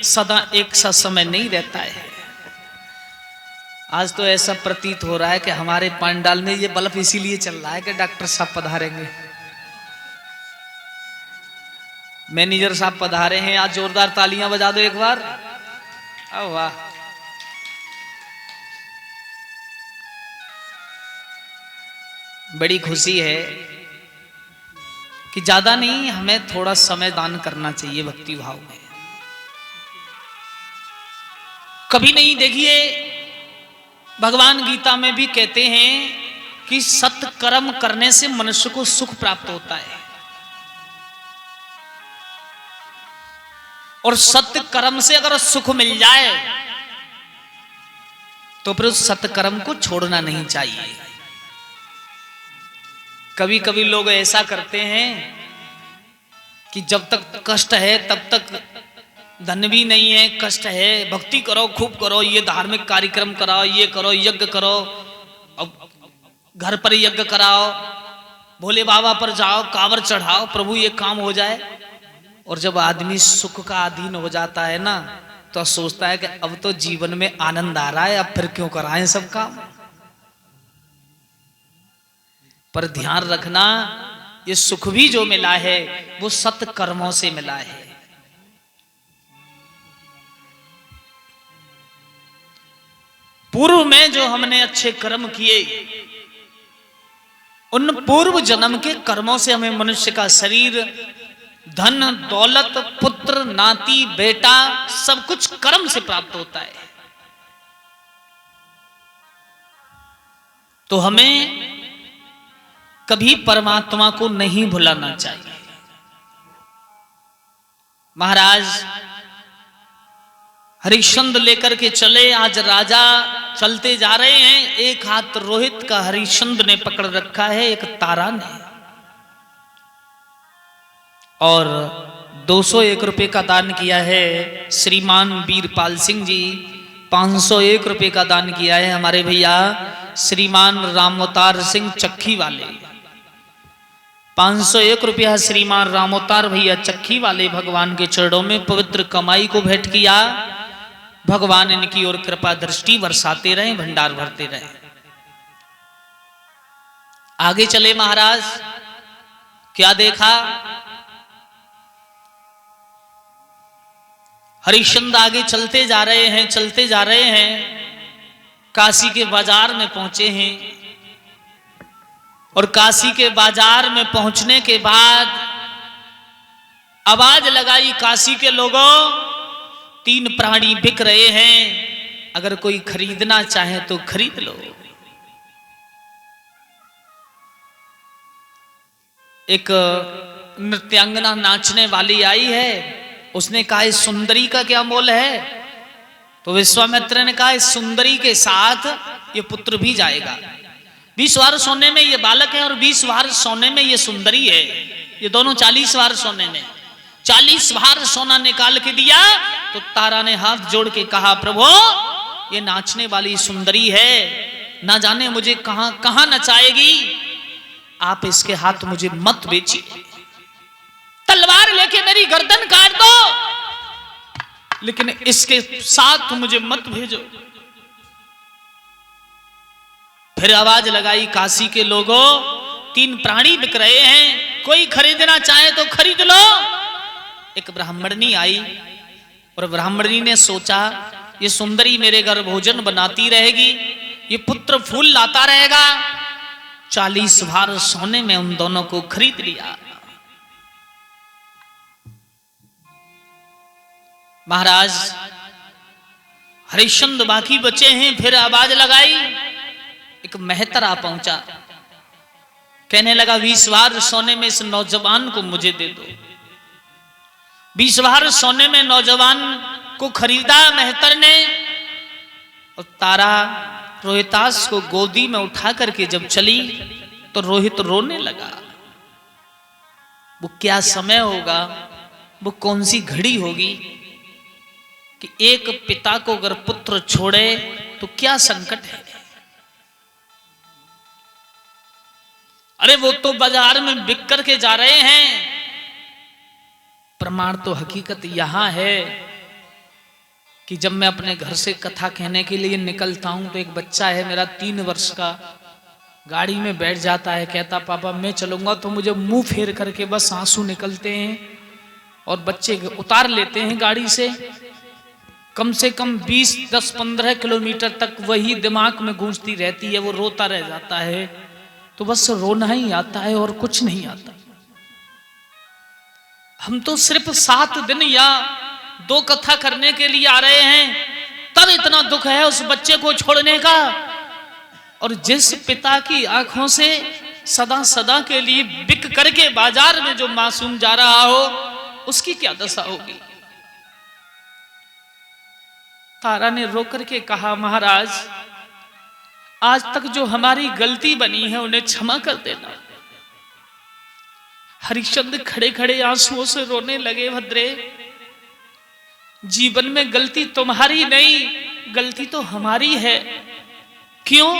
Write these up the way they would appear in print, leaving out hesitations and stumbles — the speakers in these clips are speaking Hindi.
सदा एक सा समय नहीं रहता है। आज तो ऐसा प्रतीत हो रहा है कि हमारे पंडाल में ये बल्ब इसीलिए चल रहा है कि डॉक्टर साहब पधारेंगे, मैनेजर साहब पधारे हैं। आज जोरदार तालियां बजा दो एक बार। वाह, बड़ी खुशी है कि ज्यादा नहीं, हमें थोड़ा समय दान करना चाहिए भक्ति भाव में। कभी नहीं, देखिए भगवान गीता में भी कहते हैं कि सत्कर्म करने से मनुष्य को सुख प्राप्त होता है, और सत्य कर्म से अगर सुख मिल जाए तो फिर उस सत्कर्म को छोड़ना नहीं चाहिए। कभी कभी लोग ऐसा करते हैं कि जब तक कष्ट है तब तक धन भी नहीं है, कष्ट है, भक्ति करो, खूब करो, ये धार्मिक कार्यक्रम कराओ, ये करो, यज्ञ करो, अब घर पर यज्ञ कराओ, भोले बाबा पर जाओ, कांवर चढ़ाओ, प्रभु ये काम हो जाए। और जब आदमी सुख का अधीन हो जाता है ना, तो सोचता है कि अब तो जीवन में आनंद आ रहा है, अब फिर क्यों कराएं सब काम। पर ध्यान रखना, ये सुख भी जो मिला है वो सत्कर्मों से मिला है। पूर्व में जो हमने अच्छे कर्म किए, उन पूर्व जन्म के कर्मों से हमें मनुष्य का शरीर, धन, दौलत, पुत्र, नाती, बेटा, सब कुछ कर्म से प्राप्त होता है। तो हमें कभी परमात्मा को नहीं भुलाना चाहिए। महाराज हरिश्चंद्र लेकर के चले, आज राजा चलते जा रहे हैं, एक हाथ रोहित का हरिश्चंद्र ने पकड़ रखा है, एक तारा ने, और 201 रुपए का दान किया है श्रीमान वीरपाल सिंह जी। 501 रुपए का दान किया है हमारे भैया श्रीमान रामोतार सिंह चक्की वाले। 501 रुपया श्रीमान रामोतार भैया चक्की वाले भगवान के चरणों में पवित्र कमाई को भेंट किया। भगवान इनकी ओर कृपा दृष्टि बरसाते रहे, भंडार भरते रहे। आगे चले महाराज, क्या देखा? हरिश्चंद्र आगे चलते जा रहे हैं, चलते जा रहे हैं, काशी के बाजार में पहुंचे हैं, और काशी के बाजार में पहुंचने के बाद आवाज लगाई, काशी के लोगों, 3 प्राणी बिक रहे हैं, अगर कोई खरीदना चाहे तो खरीद लो। एक नृत्यांगना नाचने वाली आई है, उसने कहा इस सुंदरी का क्या मोल है? तो विश्वामित्र ने कहा इस सुंदरी के साथ ये पुत्र भी जाएगा। 20 वार सोने में ये बालक है और 20 वार सोने में ये सुंदरी है, ये दोनों 40 वार सोने में। 40 वार सोना निकाल के दिया तो तारा ने हाथ जोड़ के कहा, प्रभु ये नाचने वाली सुंदरी है, ना जाने मुझे कहां कहां नचाएगी, आप इसके हाथ मुझे मत बेचिए, तलवार लेके मेरी गर्दन काट दो, लेकिन इसके साथ मुझे मत भेजो। फिर आवाज लगाई, काशी के लोगों, 3 प्राणी बिक रहे हैं, कोई खरीदना चाहे तो खरीद लो। एक ब्राह्मणी आई, और ब्राह्मणी ने सोचा ये सुंदरी मेरे घर भोजन बनाती रहेगी, ये पुत्र फूल लाता रहेगा। 40 भार सोने में उन दोनों को खरीद लिया। महाराज हरिश्चंद्र बाकी बचे हैं, फिर आवाज लगाई, एक मेहतरा पहुंचा, कहने लगा 20 वार सोने में इस नौजवान को मुझे दे दो। 20 वार सोने में नौजवान को खरीदा मेहतर ने, और तारा रोहितास को गोदी में उठा करके जब चली तो रोहित रोने लगा। वो क्या समय होगा, वो कौन सी घड़ी होगी कि एक पिता को अगर पुत्र छोड़े तो क्या संकट है। अरे वो तो बाजार में बिक करके जा रहे हैं, प्रमाण तो हकीकत यहां है कि जब मैं अपने घर से कथा कहने के लिए निकलता हूं तो एक बच्चा है मेरा 3 वर्ष का, गाड़ी में बैठ जाता है, कहता पापा मैं चलूंगा, तो मुझे मुंह फेर करके बस आंसू निकलते हैं और बच्चे उतार लेते हैं गाड़ी से। कम से कम 20, 10, 15 किलोमीटर तक वही दिमाग में गूंजती रहती है, वो रोता रह जाता है। तो बस रोना ही आता है और कुछ नहीं आता। हम तो सिर्फ 7 दिन या 2 कथा करने के लिए आ रहे हैं, तब इतना दुख है उस बच्चे को छोड़ने का। और जिस पिता की आंखों से सदा सदा के लिए बिक करके बाजार में जो मासूम जा रहा हो, उसकी क्या दशा होगी। तारा ने रो करके कहा, महाराज आज तक जो हमारी गलती बनी है उन्हें क्षमा कर देना। हरिश्चंद्र खड़े खड़े आंसुओं से रोने लगे, भद्रे जीवन में गलती तुम्हारी नहीं, गलती तो हमारी है। क्यों?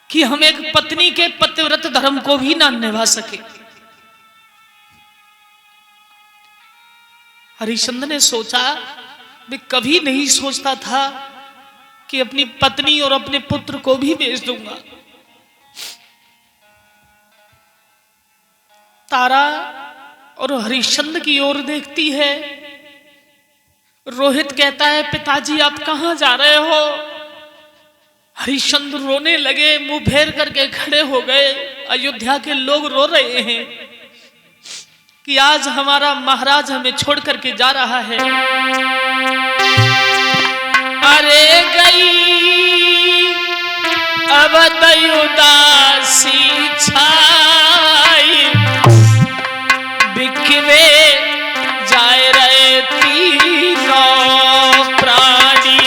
कि हम एक पत्नी के पतिव्रत धर्म को भी ना निभा सके। हरिश्चंद्र ने सोचा, मैं कभी नहीं सोचता था कि अपनी पत्नी और अपने पुत्र को भी बेच दूंगा। तारा और हरिश्चंद्र की ओर देखती है। रोहित कहता है, पिताजी आप कहां जा रहे हो? हरिश्चंद्र रोने लगे, मुंह फेर करके खड़े हो गए। अयोध्या के लोग रो रहे हैं कि आज हमारा महाराज हमें छोड़ करके जा रहा है। अरे गई अब उदासी छाई, बिकवे जाए रहे तीनों प्राणी।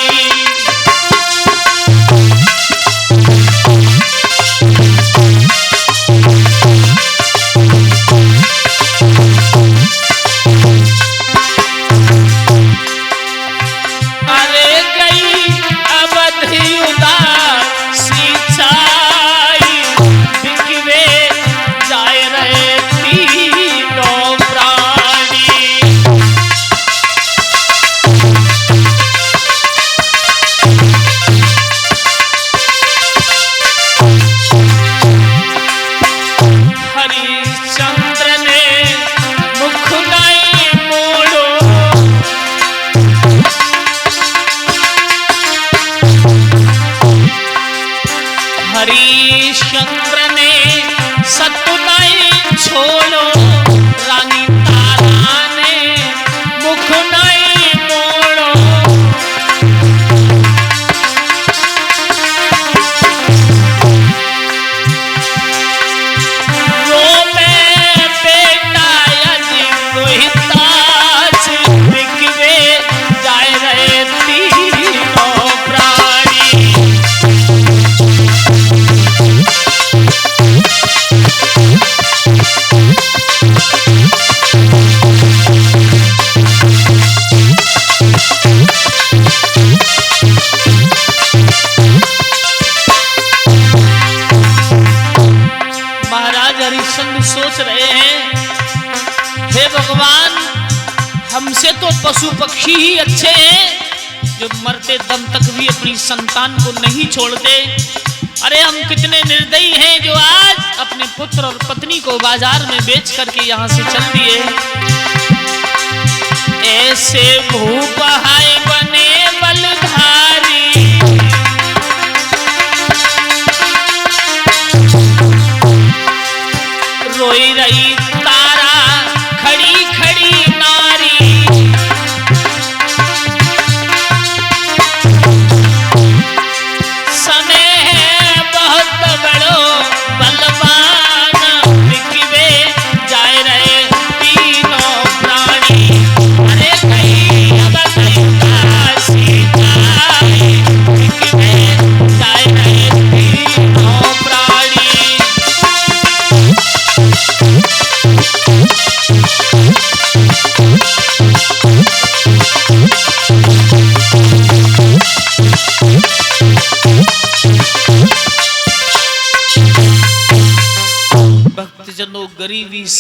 हरिश्चंद्र ने सत्तु नहीं छोड़ो, रानी तारा ने मुख नहीं मोड़ो। रोवे बेटा यदि कोई ताज, बिकवे जाए रहे तीनों प्राणी। हरिश्चंद्र सोच रहे हैं, हे भगवान हमसे तो पशु पक्षी ही अच्छे हैं जो मरते दम तक भी अपनी संतान को नहीं छोड़ते। अरे हम कितने निर्दयी हैं जो आज अपने पुत्र और पत्नी को बाजार में बेच करके यहां से चल दिए। ऐसे भूप हाय बने